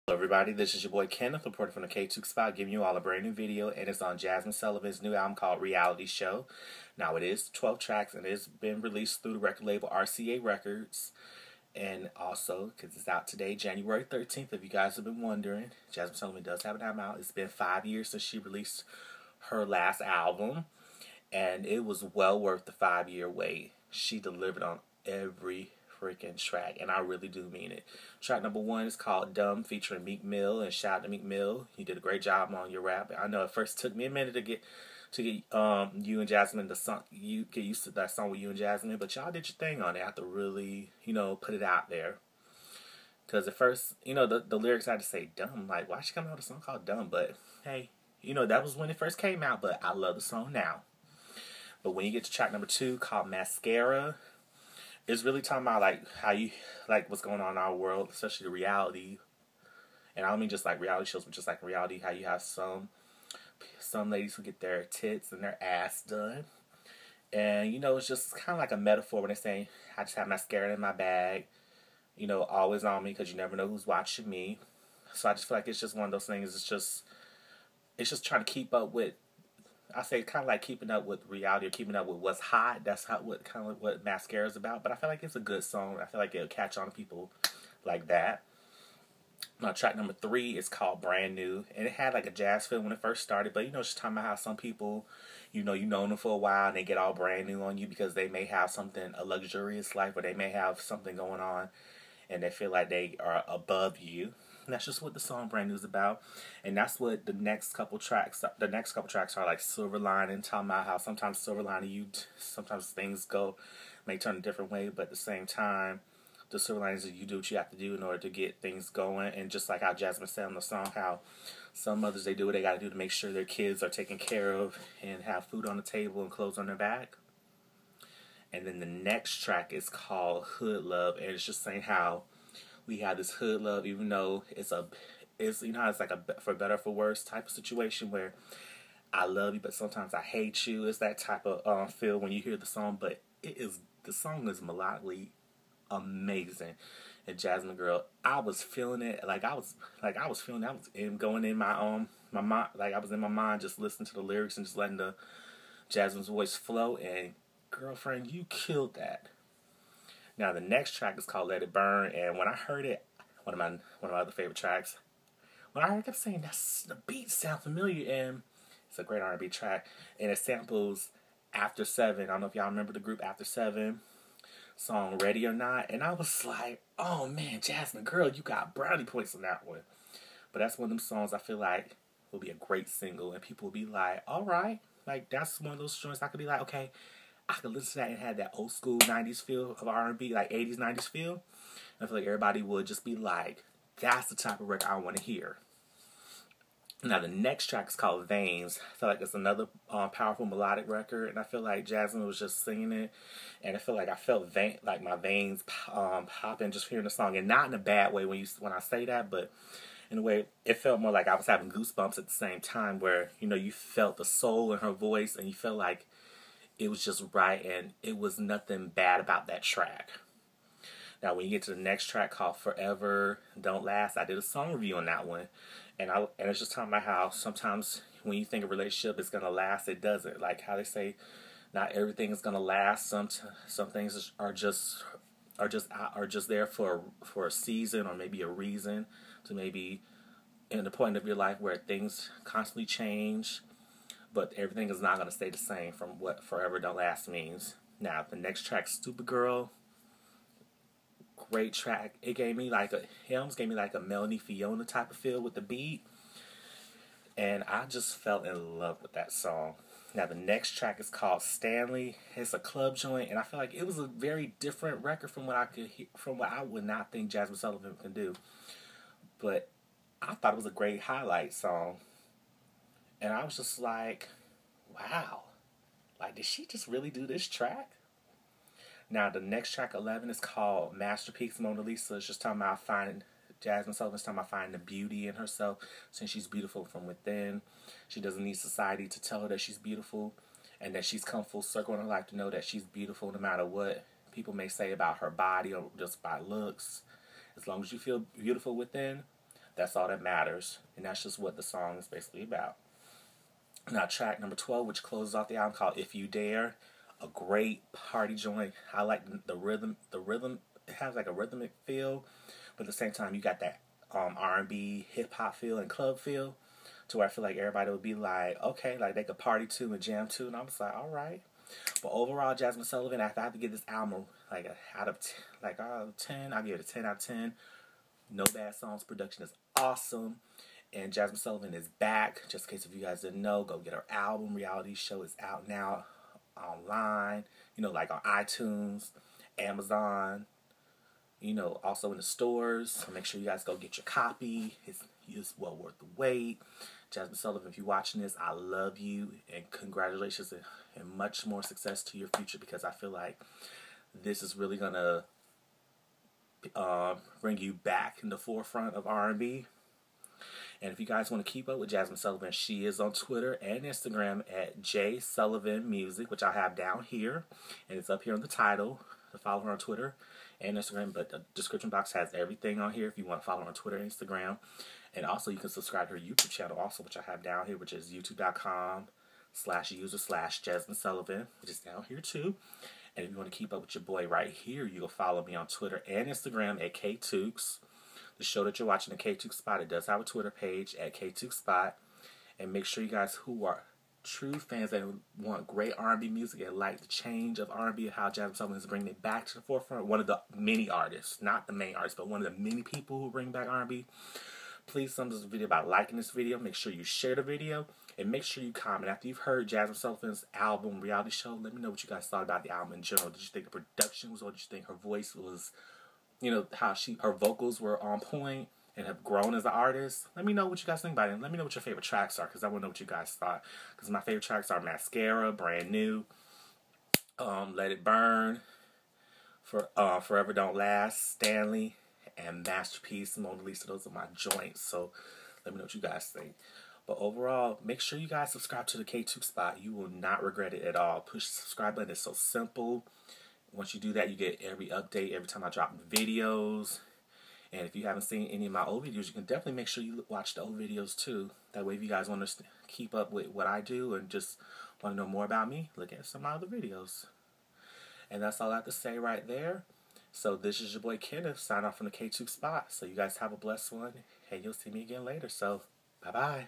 Hello everybody, this is your boy Kenneth, reporting from the KTookes spot, giving you all a brand new video, and it's on Jazmine Sullivan's new album called Reality Show. Now it is 12 tracks, and it's been released through the record label RCA Records, and also, because it's out today, January 13th, if you guys have been wondering, Jazmine Sullivan does have an album out. It's been 5 years since she released her last album, and it was well worth the 5-year wait. She delivered on every freaking track, and I really do mean it. Track number 1 is called Dumb, featuring Meek Mill, and shout out to Meek Mill. You did a great job on your rap. I know it first took me a minute to get you and Jazmine the song, you get used to that song with you and Jazmine, but y'all did your thing on it. I have to really, put it out there. Because at first, the lyrics I had to say dumb, like, why she come out with a song called Dumb? But hey, that was when it first came out, but I love the song now. But when you get to track number 2 called Mascara, it's really talking about like how you like what's going on in our world, especially the reality. And I don't mean just like reality shows, but just like reality, how you have some ladies who get their tits and their ass done. And it's just kind of like a metaphor when they say, I just have mascara in my bag, always on me because you never know who's watching me. So I just feel like it's just one of those things. It's just trying to keep up with, I say kind of like keeping up with reality or keeping up with what's hot. That's what Mascara is about. But I feel like it's a good song. I feel like it'll catch on to people like that. Now, track number 3 is called Brand New, and it had like a jazz feel when it first started. But it's just talking about how some people, you've known them for a while, and they get all brand new on you because they may have a luxurious life, or they may have something going on, and they feel like they are above you. And that's just what the song Brand New is about. And that's what the next couple tracks are like. Silver Lining, talking about how sometimes Silver Lining, sometimes things may turn a different way, but at the same time, the silver lining is that you do what you have to do in order to get things going. And just like how Jazmine said on the song, how some mothers, they do what they got to do to make sure their kids are taken care of and have food on the table and clothes on their back. And then the next track is called Hood Love, and it's just saying how we have this hood love, even though it's how it's like a for better or for worse type of situation where I love you, but sometimes I hate you. It's that type of feel when you hear the song. But the song is melodically amazing. And Jazmine girl, I was feeling it. I was going in my mind, like I was in my mind just listening to the lyrics and just letting the Jazmine's voice flow. And girlfriend, you killed that. Now the next track is called Let It Burn, and when I heard it, one of my other favorite tracks, when I heard it, I kept saying the beat sounds familiar, and it's a great R&B track, and it samples After 7. I don't know if y'all remember the group After 7 song Ready or Not, and I was like, oh man, Jazmine girl, you got brownie points on that one. But that's one of them songs I feel like will be a great single, and people will be like, alright, like that's one of those joints I could be like, okay, I could listen to that and have that old school 90s feel of R&B, like 80s, 90s feel. And I feel like everybody would just be like, that's the type of record I want to hear. Now the next track is called Veins. I feel like it's another powerful melodic record, and I feel like Jazmine was just singing it, and I feel like I felt like my veins popping just hearing the song, and not in a bad way when I say that, but in a way it felt more like I was having goosebumps at the same time, where you felt the soul in her voice, and you felt like it was just right, and it was nothing bad about that track. Now, when you get to the next track called Forever Don't Last, I did a song review on that one, and it's just talking about how sometimes when you think a relationship is gonna last, it doesn't. Like how they say, not everything is gonna last. Some things are just there for a season, or maybe a reason, to maybe in the point of your life where things constantly change. But everything is not going to stay the same from what Forever Don't Last means. Now, the next track, Stupid Girl. Great track. It almost gave me like a Melanie Fiona type of feel with the beat. And I just fell in love with that song. Now, the next track is called Stanley. It's a club joint, and I feel like it was a very different record from what I would not think Jazmine Sullivan can do. But I thought it was a great highlight song. And I was just like, wow, like, did she just really do this track? Now, the next track, 11, is called Masterpiece Mona Lisa. It's just talking about Jazmine Sullivan's talking about finding the beauty in herself, since she's beautiful from within. She doesn't need society to tell her that she's beautiful, and that she's come full circle in her life to know that she's beautiful no matter what people may say about her body or just by looks. As long as you feel beautiful within, That's all that matters. And that's just what the song is basically about. Now, track number 12, which closes off the album, called If You Dare. A great party joint. I like the rhythm. The rhythm, it has like a rhythmic feel, but at the same time, you got that R&B, hip-hop feel and club feel, to where I feel like everybody would be like, okay, like they could party to and jam to, and I was like, all right. But overall, Jazmine Sullivan, if I have to give this album like out of 10, I give it a 10 out of 10. No bad songs. Production is awesome. And Jazmine Sullivan is back. Just in case if you guys didn't know, go get her album. Reality Show is out now online. You know, like on iTunes, Amazon. You know, also in the stores. So make sure you guys go get your copy. It's well worth the wait. Jazmine Sullivan, if you're watching this, I love you. And congratulations and much more success to your future, because I feel like this is really going to bring you back in the forefront of R&B. And if you guys want to keep up with Jazmine Sullivan, she is on Twitter and Instagram at jsullivanmusic, which I have down here. And it's up here on the title to follow her on Twitter and Instagram. But the description box has everything on here if you want to follow her on Twitter and Instagram. And also you can subscribe to her YouTube channel also, which I have down here, which is youtube.com/user/Jazmine Sullivan, which is down here too. And if you want to keep up with your boy right here, you can follow me on Twitter and Instagram at KTookes. The show that you're watching, the KTookes Spot, it does have a Twitter page at KTookes Spot. And make sure you guys who are true fans that want great R&B music and like the change of R&B and how Jazmine Sullivan is bringing it back to the forefront, one of the many artists, not the main artist, but one of the many people who bring back R&B, please thumbs this video by liking this video. Make sure you share the video. And make sure you comment. After you've heard Jazmine Sullivan's album, Reality Show, let me know what you guys thought about the album in general. Did you think the production was, or did you think her voice was, you know, how her vocals were on point and have grown as an artist? Let me know what you guys think about it. And let me know what your favorite tracks are, because I want to know what you guys thought. Because my favorite tracks are Mascara, Brand New, Let It Burn, Forever Don't Last, Stanley, and Masterpiece, Mona Lisa. Those are my joints. So let me know what you guys think. But overall, make sure you guys subscribe to the KTookes Spot. You will not regret it at all. Push the subscribe button. It's so simple. Once you do that, you get every update every time I drop videos. And if you haven't seen any of my old videos, you can definitely make sure you watch the old videos too. That way, if you guys want to keep up with what I do and just want to know more about me, look at some of my other videos. And that's all I have to say right there. So this is your boy Kenneth, sign off from the KTookes Spot. So you guys have a blessed one, and you'll see me again later. So bye-bye.